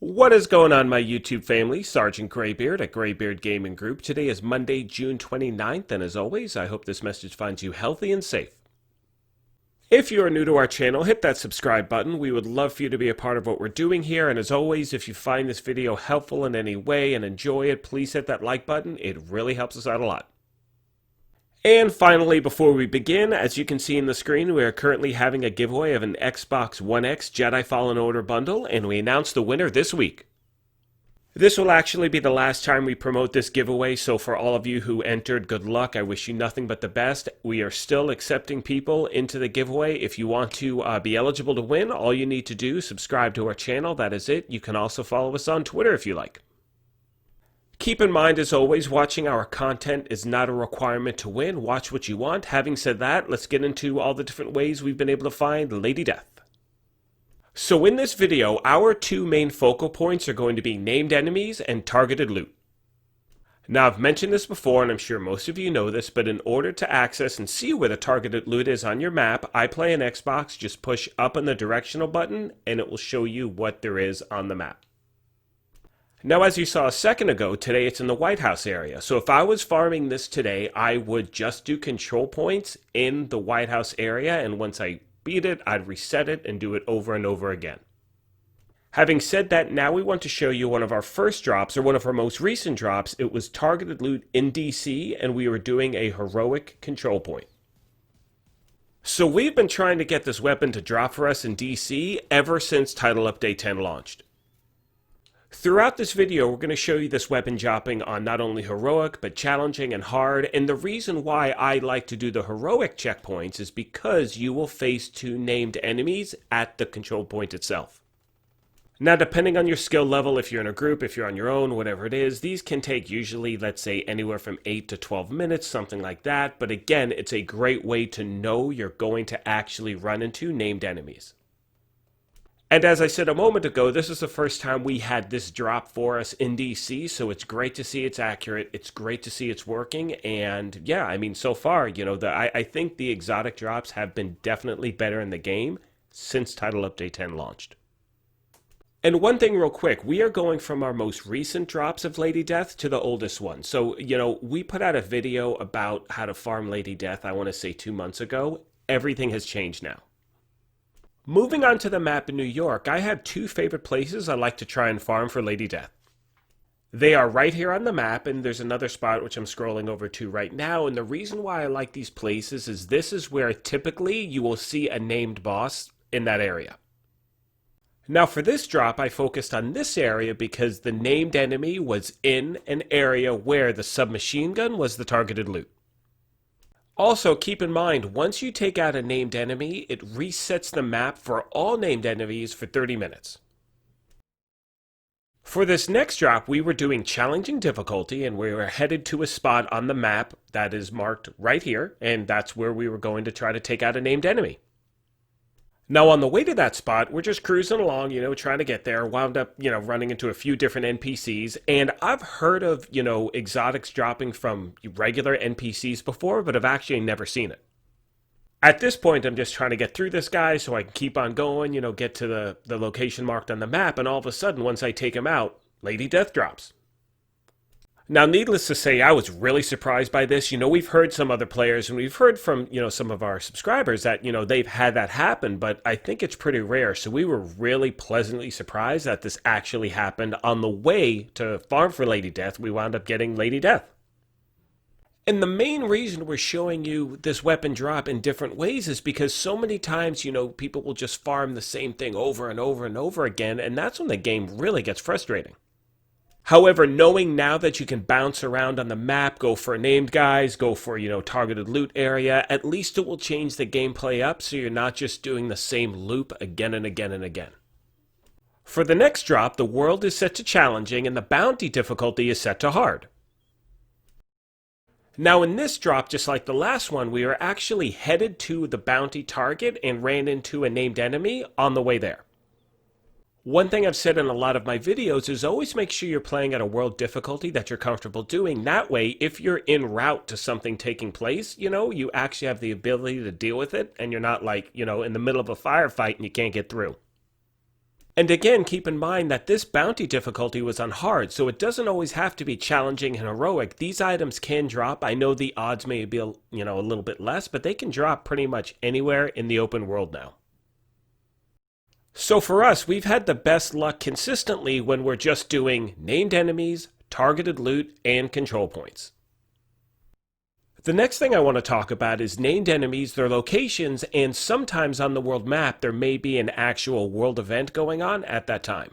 What is going on, my YouTube family? Sergeant Graybeard at Graybeard Gaming Group. Today is Monday, June 29th, and as always, I hope this message finds you healthy and safe. If you are new to our channel, hit that subscribe button. We would love for you to be a part of what we're doing here, and as always, if you find this video helpful in any way and enjoy it, please hit that like button. It really helps us out a lot. And finally, before we begin, as you can see in the screen, we are currently having a giveaway of an Xbox One X Jedi Fallen Order bundle, and we announced the winner this week. This will actually be the last time we promote this giveaway, so for all of you who entered, good luck. I wish you nothing but the best. We are still accepting people into the giveaway. If you want to be eligible to win, all you need to do is subscribe to our channel. That is it. You can also follow us on Twitter if you like. Keep in mind, as always, watching our content is not a requirement to win. Watch what you want. Having said that, let's get into all the different ways we've been able to find Lady Death. So in this video, our two main focal points are going to be named enemies and targeted loot. Now, I've mentioned this before, and I'm sure most of you know this, but in order to access and see where the targeted loot is on your map, I play an Xbox, just push up on the directional button, and it will show you what there is on the map. Now, as you saw a second ago, today it's in the White House area. So if I was farming this today, I would just do control points in the White House area, and once I beat it, I'd reset it and do it over and over again. Having said that, now we want to show you one of our first drops, or one of our most recent drops. It was targeted loot in DC, and we were doing a heroic control point. So we've been trying to get this weapon to drop for us in DC ever since Title Update 10 launched. Throughout this video, we're going to show you this weapon dropping on not only heroic, but challenging and hard. And the reason why I like to do the heroic checkpoints is because you will face two named enemies at the control point itself. Now, depending on your skill level, if you're in a group, if you're on your own, whatever it is, these can take usually, let's say, anywhere from 8 to 12 minutes, something like that. But again, it's a great way to know you're going to actually run into named enemies. And as I said a moment ago, this is the first time we had this drop for us in DC, so it's great to see it's accurate, it's great to see it's working, and yeah, I mean, so far, you know, I think the exotic drops have been definitely better in the game since Title Update 10 launched. And one thing real quick, we are going from our most recent drops of Lady Death to the oldest one. So, you know, we put out a video about how to farm Lady Death, I want to say 2 months ago. Everything has changed now. Moving on to the map in New York, I have two favorite places I like to try and farm for Lady Death. They are right here on the map, and there's another spot which I'm scrolling over to right now, and the reason why I like these places is this is where typically you will see a named boss in that area. Now for this drop, I focused on this area because the named enemy was in an area where the submachine gun was the targeted loot. Also, keep in mind, once you take out a named enemy, it resets the map for all named enemies for 30 minutes. For this next drop, we were doing challenging difficulty, and we were headed to a spot on the map that is marked right here, and that's where we were going to try to take out a named enemy. Now, on the way to that spot, we're just cruising along, you know, trying to get there, wound up, you know, running into a few different NPCs, and I've heard of, you know, exotics dropping from regular NPCs before, but I've actually never seen it. At this point, I'm just trying to get through this guy so I can keep on going, you know, get to the location marked on the map, and all of a sudden, once I take him out, Lady Death drops. Now, needless to say, I was really surprised by this. You know, we've heard some other players, and we've heard from, you know, some of our subscribers that, you know, they've had that happen, but I think it's pretty rare. So we were really pleasantly surprised that this actually happened. On the way to farm for Lady Death, we wound up getting Lady Death. And the main reason we're showing you this weapon drop in different ways is because so many times, you know, people will just farm the same thing over and over and over again, and that's when the game really gets frustrating. However, knowing now that you can bounce around on the map, go for named guys, go for, you know, targeted loot area, at least it will change the gameplay up so you're not just doing the same loop again and again and again. For the next drop, the world is set to challenging and the bounty difficulty is set to hard. Now in this drop, just like the last one, we are actually headed to the bounty target and ran into a named enemy on the way there. One thing I've said in a lot of my videos is always make sure you're playing at a world difficulty that you're comfortable doing. That way, if you're en route to something taking place, you know, you actually have the ability to deal with it and you're not like, you know, in the middle of a firefight and you can't get through. And again, keep in mind that this bounty difficulty was on hard, so it doesn't always have to be challenging and heroic. These items can drop. I know the odds may be, a little bit less, but they can drop pretty much anywhere in the open world now. So for us, we've had the best luck consistently when we're just doing named enemies, targeted loot, and control points. The next thing I want to talk about is named enemies, their locations, and sometimes on the world map there may be an actual world event going on at that time.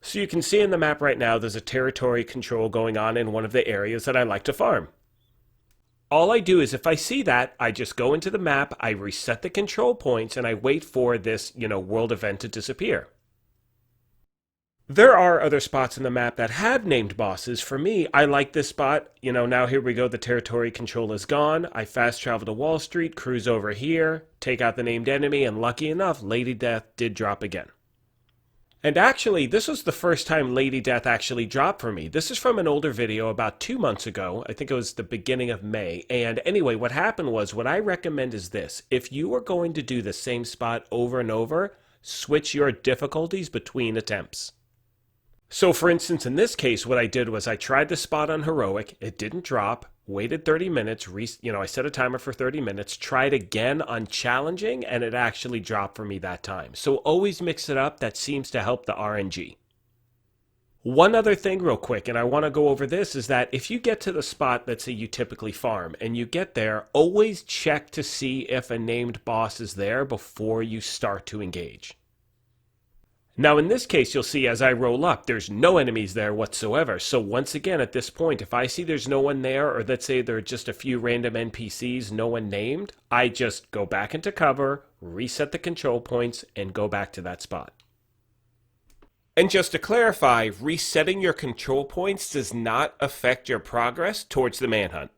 So you can see in the map right now there's a territory control going on in one of the areas that I like to farm. All I do is if I see that, I just go into the map, I reset the control points, and I wait for this, world event to disappear. There are other spots in the map that have named bosses. For me, I like this spot. Now here we go, the territory control is gone. I fast travel to Wall Street, cruise over here, take out the named enemy, and lucky enough, Lady Death did drop again. And actually, this was the first time Lady Death actually dropped for me. This is from an older video about 2 months ago. I think it was the beginning of May. And anyway, what happened was, what I recommend is this. If you are going to do the same spot over and over, switch your difficulties between attempts. So for instance, in this case, what I did was I tried the spot on heroic, it didn't drop, waited 30 minutes, I set a timer for 30 minutes, tried again on challenging, and it actually dropped for me that time. So always mix it up, that seems to help the RNG. One other thing real quick, and I want to go over this, is that if you get to the spot that say you typically farm, and you get there, always check to see if a named boss is there before you start to engage. Now in this case, you'll see as I roll up, there's no enemies there whatsoever. So once again, at this point, if I see there's no one there, or let's say there are just a few random NPCs, no one named, I just go back into cover, reset the control points, and go back to that spot. And just to clarify, resetting your control points does not affect your progress towards the manhunt.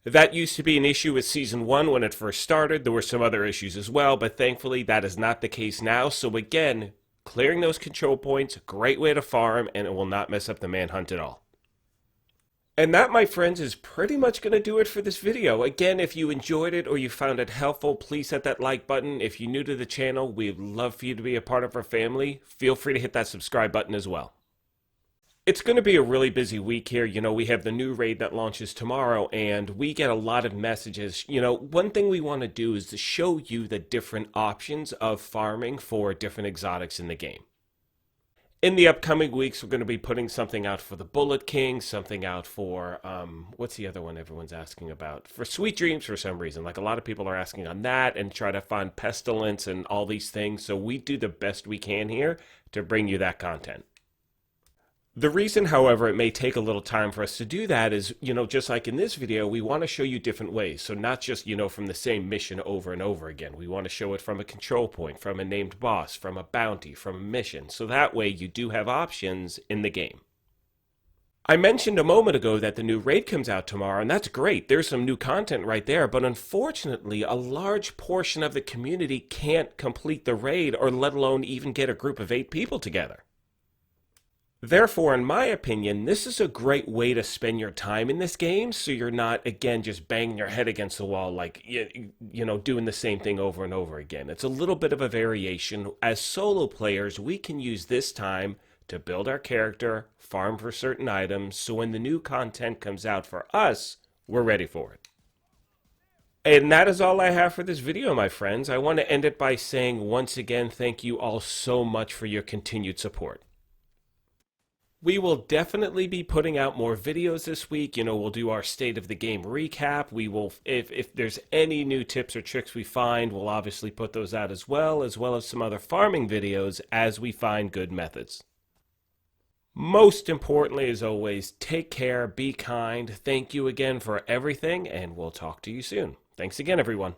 That used to be an issue with Season 1 when it first started. There were some other issues as well, but thankfully that is not the case now. So again, clearing those control points, great way to farm, and it will not mess up the manhunt at all. And that, my friends, is pretty much going to do it for this video. Again, if you enjoyed it or you found it helpful, please hit that like button. If you're new to the channel, we'd love for you to be a part of our family. Feel free to hit that subscribe button as well. It's going to be a really busy week here. We have the new raid that launches tomorrow, and we get a lot of messages. One thing we want to do is to show you the different options of farming for different exotics in the game. In the upcoming weeks, we're going to be putting something out for the Bullet King, something out for, what's the other one everyone's asking about? For Sweet Dreams for some reason. Like a lot of people are asking on that and try to find Pestilence and all these things. So we do the best we can here to bring you that content. The reason, however, it may take a little time for us to do that is, just like in this video, we want to show you different ways. So not just, from the same mission over and over again. We want to show it from a control point, from a named boss, from a bounty, from a mission. So that way you do have options in the game. I mentioned a moment ago that the new raid comes out tomorrow, and that's great. There's some new content right there, but unfortunately, a large portion of the community can't complete the raid, or let alone even get a group of 8 people together. Therefore, in my opinion, this is a great way to spend your time in this game, so you're not, again, just banging your head against the wall, like, doing the same thing over and over again. It's a little bit of a variation. As solo players, we can use this time to build our character, farm for certain items, so when the new content comes out for us, we're ready for it. And that is all I have for this video, my friends. I want to end it by saying, once again, thank you all so much for your continued support. We will definitely be putting out more videos this week. We'll do our state of the game recap. We will, if there's any new tips or tricks we find, we'll obviously put those out as well as some other farming videos as we find good methods. Most importantly, as always, take care, be kind. Thank you again for everything, and we'll talk to you soon. Thanks again, everyone.